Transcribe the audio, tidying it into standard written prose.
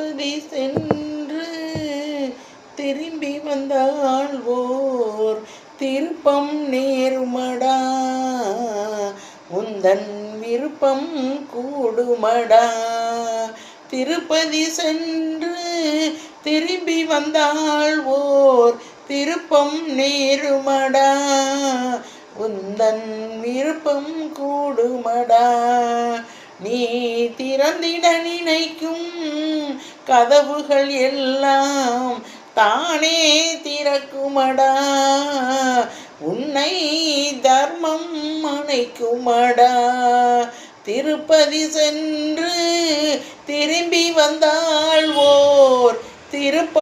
திருப்பதி சென்று திரும்பி வந்தால் ஓர் திருப்பம் நேருமடா, உந்தன் விருப்பம் கூடுமடா. திருப்பதி சென்று திரும்பி வந்தால் ஓர் திருப்பம் நேருமடா, உந்தன் விருப்பம் கூடுமடா. நீ திறந்திட நினைக்கும் கதவுகள் எல்லாம் தானே திறக்குமடா, உன்னை தர்மம் அணைக்குமடா. திருப்பதி சென்று திரும்பி வந்தால் ஓர் திருப்பம்